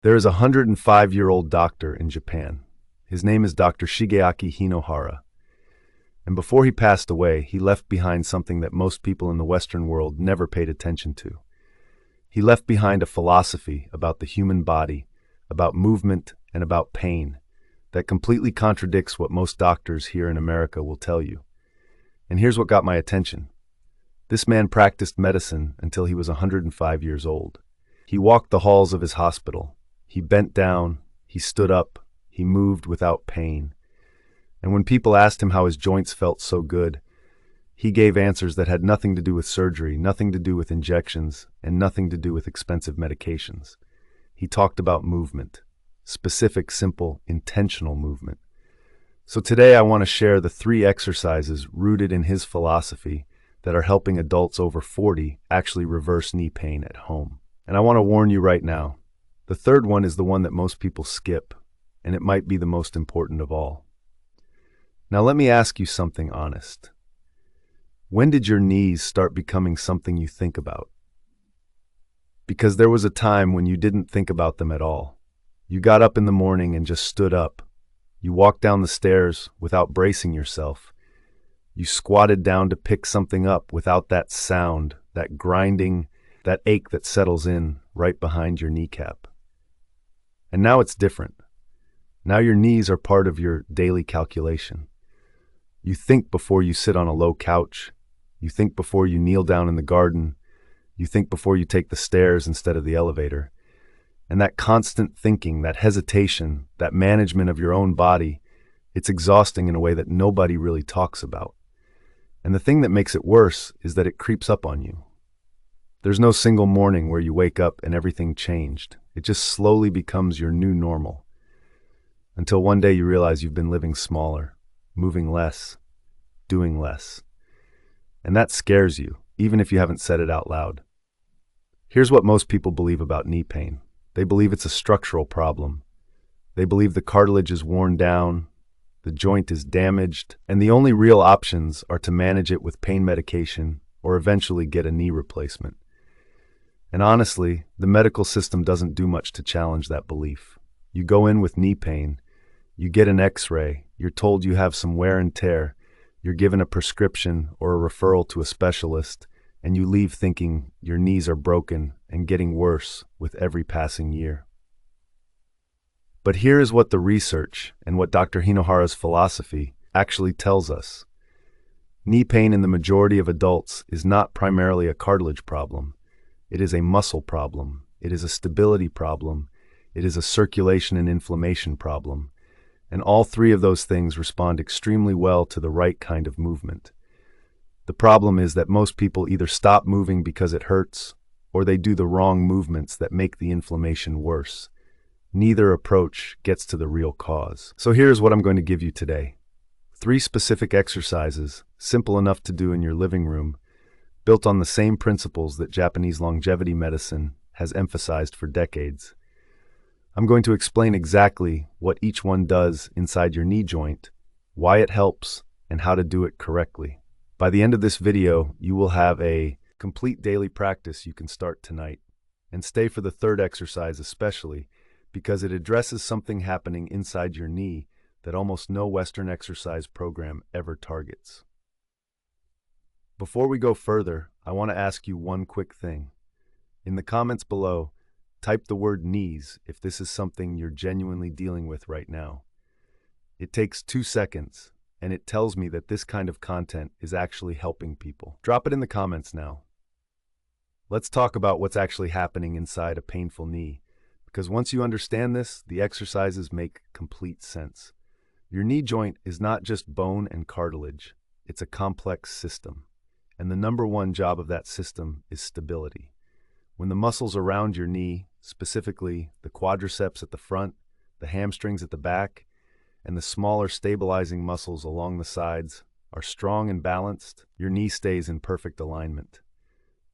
There is a 105-year-old doctor in Japan. His name is Dr. Shigeaki Hinohara. And before he passed away, he left behind something that most people in the Western world never paid attention to. He left behind a philosophy about the human body, about movement, and about pain that completely contradicts what most doctors here in America will tell you. And here's what got my attention. This man practiced medicine until he was 105 years old. He walked the halls of his hospital. He bent down, he stood up, he moved without pain. And when people asked him how his joints felt so good, he gave answers that had nothing to do with surgery, nothing to do with injections, and nothing to do with expensive medications. He talked about movement, specific, simple, intentional movement. So today I want to share the 3 exercises rooted in his philosophy that are helping adults over 40 actually reverse knee pain at home. And I want to warn you right now, the third one is the one that most people skip, and it might be the most important of all. Now let me ask you something honest. When did your knees start becoming something you think about? Because there was a time when you didn't think about them at all. You got up in the morning and just stood up. You walked down the stairs without bracing yourself. You squatted down to pick something up without that sound, that grinding, that ache that settles in right behind your kneecap. And now it's different. Now your knees are part of your daily calculation. You think before you sit on a low couch. You think before you kneel down in the garden. You think before you take the stairs instead of the elevator. And that constant thinking, that hesitation, that management of your own body, it's exhausting in a way that nobody really talks about. And the thing that makes it worse is that it creeps up on you. There's no single morning where you wake up and everything changed. It just slowly becomes your new normal. Until one day you realize you've been living smaller, moving less, doing less. And that scares you, even if you haven't said it out loud. Here's what most people believe about knee pain. They believe it's a structural problem. They believe the cartilage is worn down, the joint is damaged, and the only real options are to manage it with pain medication or eventually get a knee replacement. And honestly, the medical system doesn't do much to challenge that belief. You go in with knee pain, you get an x-ray, you're told you have some wear and tear, you're given a prescription or a referral to a specialist, and you leave thinking your knees are broken and getting worse with every passing year. But here is what the research and what Dr. Hinohara's philosophy actually tells us. Knee pain in the majority of adults is not primarily a cartilage problem. It is a muscle problem. It is a stability problem. It is a circulation and inflammation problem. And all 3 of those things respond extremely well to the right kind of movement. The problem is that most people either stop moving because it hurts, or they do the wrong movements that make the inflammation worse. Neither approach gets to the real cause. So here's what I'm going to give you today. 3 specific exercises, simple enough to do in your living room, built on the same principles that Japanese longevity medicine has emphasized for decades. I'm going to explain exactly what each one does inside your knee joint, why it helps, and how to do it correctly. By the end of this video, you will have a complete daily practice you can start tonight. And stay for the 3rd exercise especially, because it addresses something happening inside your knee that almost no Western exercise program ever targets. Before we go further, I want to ask you one quick thing. In the comments below, type the word knees if this is something you're genuinely dealing with right now. It takes 2 seconds, and it tells me that this kind of content is actually helping people. Drop it in the comments now. Let's talk about what's actually happening inside a painful knee, because once you understand this, the exercises make complete sense. Your knee joint is not just bone and cartilage, it's a complex system. And the number 1 job of that system is stability. When the muscles around your knee, specifically the quadriceps at the front, the hamstrings at the back, and the smaller stabilizing muscles along the sides are strong and balanced, your knee stays in perfect alignment.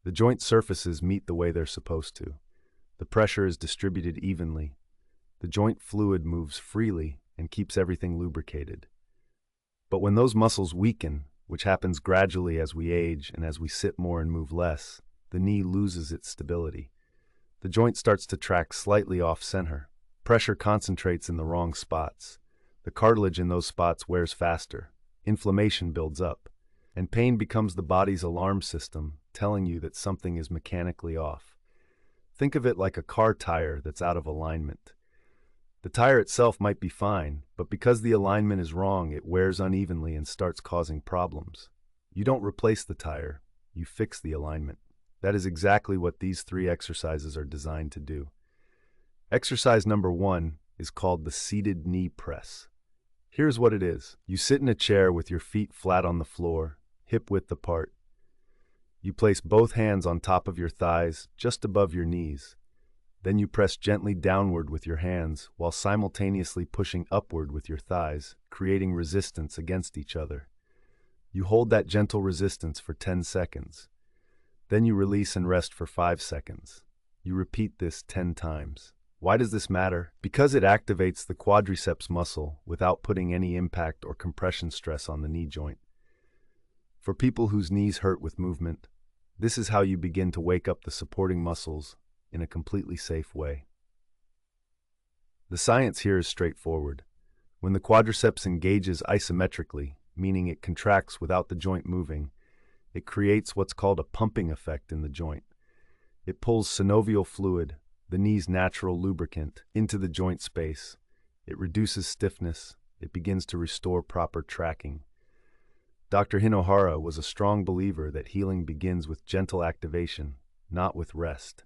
The joint surfaces meet the way they're supposed to. The pressure is distributed evenly. The joint fluid moves freely and keeps everything lubricated. But when those muscles weaken, which happens gradually as we age and as we sit more and move less, the knee loses its stability. The joint starts to track slightly off-center. Pressure concentrates in the wrong spots. The cartilage in those spots wears faster. Inflammation builds up. And pain becomes the body's alarm system, telling you that something is mechanically off. Think of it like a car tire that's out of alignment. The tire itself might be fine, but because the alignment is wrong, it wears unevenly and starts causing problems. You don't replace the tire, you fix the alignment. That is exactly what these 3 exercises are designed to do. Exercise number 1 is called the seated knee press. Here's what it is. You sit in a chair with your feet flat on the floor, hip width apart. You place both hands on top of your thighs, just above your knees. Then you press gently downward with your hands while simultaneously pushing upward with your thighs, creating resistance against each other. You hold that gentle resistance for 10 seconds. Then you release and rest for 5 seconds. You repeat this 10 times. Why does this matter? Because it activates the quadriceps muscle without putting any impact or compression stress on the knee joint. For people whose knees hurt with movement, this is how you begin to wake up the supporting muscles in a completely safe way. The science here is straightforward. When the quadriceps engages isometrically, meaning it contracts without the joint moving, it creates what's called a pumping effect in the joint. It pulls synovial fluid, the knee's natural lubricant, into the joint space. It reduces stiffness. It begins to restore proper tracking. Dr. Hinohara was a strong believer that healing begins with gentle activation, not with rest.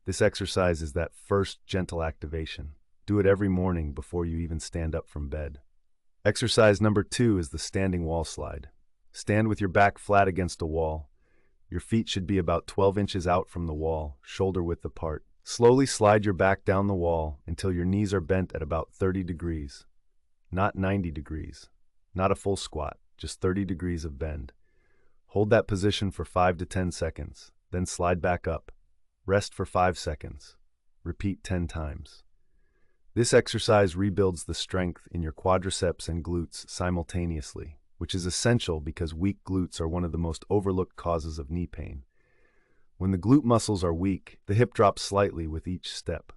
This exercise is that first gentle activation. Do it every morning before you even stand up from bed. Exercise number 2 is the standing wall slide. Stand with your back flat against a wall. Your feet should be about 12 inches out from the wall, shoulder width apart. Slowly slide your back down the wall until your knees are bent at about 30 degrees. Not 90 degrees. Not a full squat, just 30 degrees of bend. Hold that position for 5 to 10 seconds, then slide back up. Rest for 5 seconds. Repeat 10 times. This exercise rebuilds the strength in your quadriceps and glutes simultaneously, which is essential because weak glutes are one of the most overlooked causes of knee pain. When the glute muscles are weak, the hip drops slightly with each step.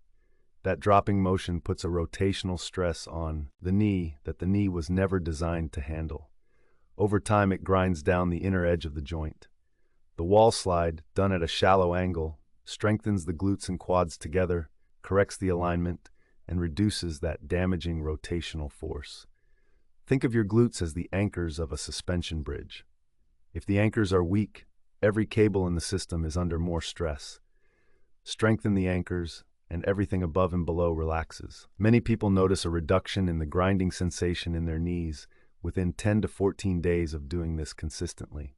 That dropping motion puts a rotational stress on the knee that the knee was never designed to handle. Over time, it grinds down the inner edge of the joint. The wall slide, done at a shallow angle, strengthens the glutes and quads together, corrects the alignment, and reduces that damaging rotational force. Think of your glutes as the anchors of a suspension bridge. If the anchors are weak, every cable in the system is under more stress. Strengthen the anchors, and everything above and below relaxes. Many people notice a reduction in the grinding sensation in their knees within 10 to 14 days of doing this consistently.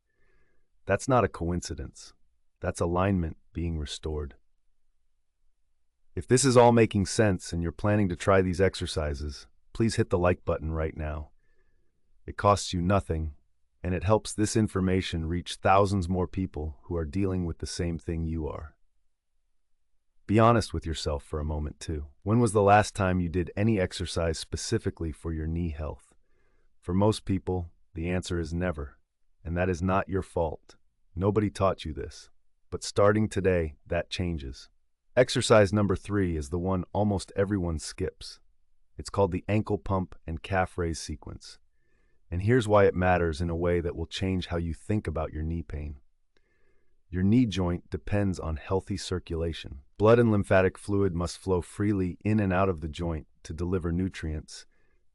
That's not a coincidence. That's alignment being restored. If this is all making sense and you're planning to try these exercises, please hit the like button right now. It costs you nothing, and it helps this information reach thousands more people who are dealing with the same thing you are. Be honest with yourself for a moment too. When was the last time you did any exercise specifically for your knee health? For most people, the answer is never, and that is not your fault. Nobody taught you this. But starting today, that changes. Exercise number 3 is the one almost everyone skips. It's called the ankle pump and calf raise sequence. And here's why it matters in a way that will change how you think about your knee pain. Your knee joint depends on healthy circulation. Blood and lymphatic fluid must flow freely in and out of the joint to deliver nutrients,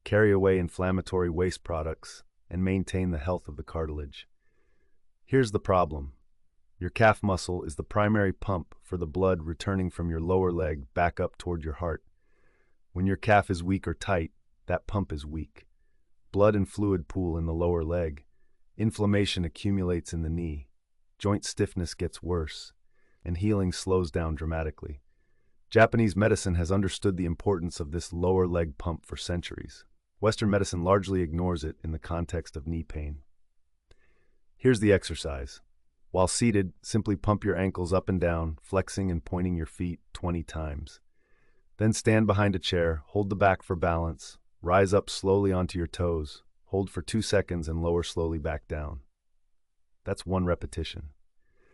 carry away inflammatory waste products, and maintain the health of the cartilage. Here's the problem. Your calf muscle is the primary pump for the blood returning from your lower leg back up toward your heart. When your calf is weak or tight, that pump is weak. Blood and fluid pool in the lower leg. Inflammation accumulates in the knee. Joint stiffness gets worse, and healing slows down dramatically. Japanese medicine has understood the importance of this lower leg pump for centuries. Western medicine largely ignores it in the context of knee pain. Here's the exercise. While seated, simply pump your ankles up and down, flexing and pointing your feet 20 times. Then stand behind a chair, hold the back for balance, rise up slowly onto your toes, hold for 2 seconds and lower slowly back down. That's 1 repetition.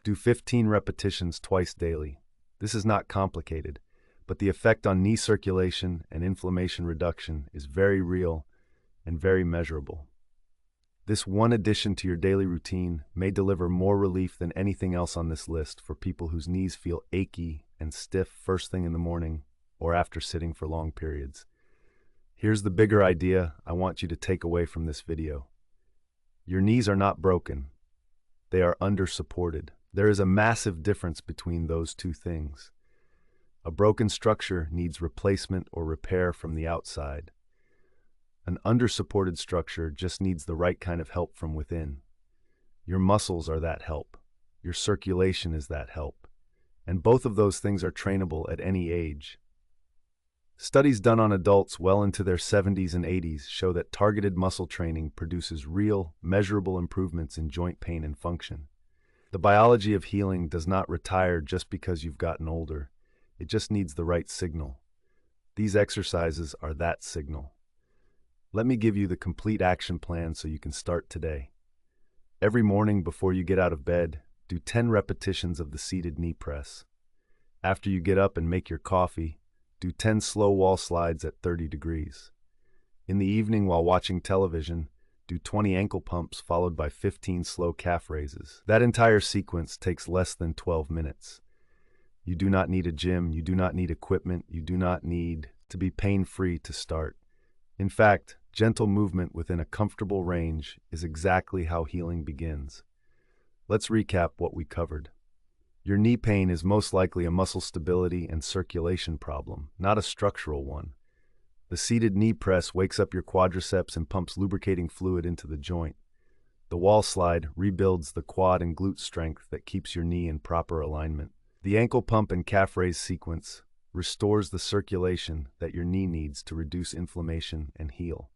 Do 15 repetitions twice daily. This is not complicated, but the effect on knee circulation and inflammation reduction is very real and very measurable. This one addition to your daily routine may deliver more relief than anything else on this list for people whose knees feel achy and stiff first thing in the morning or after sitting for long periods. Here's the bigger idea I want you to take away from this video. Your knees are not broken. They are under-supported. There is a massive difference between those two things. A broken structure needs replacement or repair from the outside. An under-supported structure just needs the right kind of help from within. Your muscles are that help. Your circulation is that help. And both of those things are trainable at any age. Studies done on adults well into their 70s and 80s show that targeted muscle training produces real, measurable improvements in joint pain and function. The biology of healing does not retire just because you've gotten older. It just needs the right signal. These exercises are that signal. Let me give you the complete action plan so you can start today. Every morning before you get out of bed, do 10 repetitions of the seated knee press. After you get up and make your coffee, do 10 slow wall slides at 30 degrees. In the evening while watching television, do 20 ankle pumps followed by 15 slow calf raises. That entire sequence takes less than 12 minutes. You do not need a gym, you do not need equipment, you do not need to be pain-free to start. In fact, gentle movement within a comfortable range is exactly how healing begins. Let's recap what we covered. Your knee pain is most likely a muscle stability and circulation problem, not a structural one. The seated knee press wakes up your quadriceps and pumps lubricating fluid into the joint. The wall slide rebuilds the quad and glute strength that keeps your knee in proper alignment. The ankle pump and calf raise sequence restores the circulation that your knee needs to reduce inflammation and heal.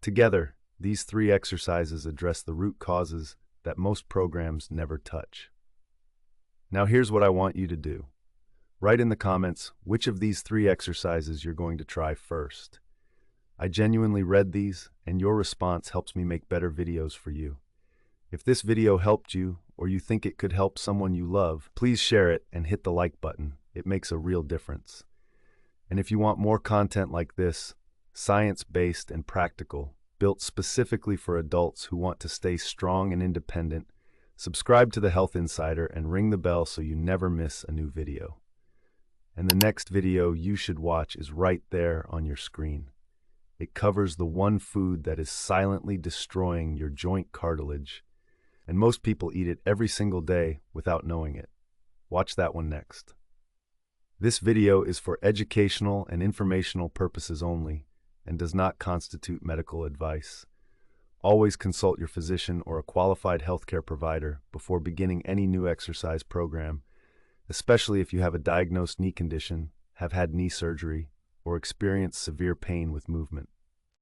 Together, these three exercises address the root causes that most programs never touch. Now here's what I want you to do. Write in the comments which of these three exercises you're going to try first. I genuinely read these, and your response helps me make better videos for you. If this video helped you, or you think it could help someone you love, please share it and hit the like button. It makes a real difference. And if you want more content like this, science-based and practical, built specifically for adults who want to stay strong and independent, subscribe to the Health Insider and ring the bell so you never miss a new video. And the next video you should watch is right there on your screen. It covers the one food that is silently destroying your joint cartilage, and most people eat it every single day without knowing it. Watch that one next. This video is for educational and informational purposes only and does not constitute medical advice. Always consult your physician or a qualified healthcare provider before beginning any new exercise program, especially if you have a diagnosed knee condition, have had knee surgery, or experience severe pain with movement.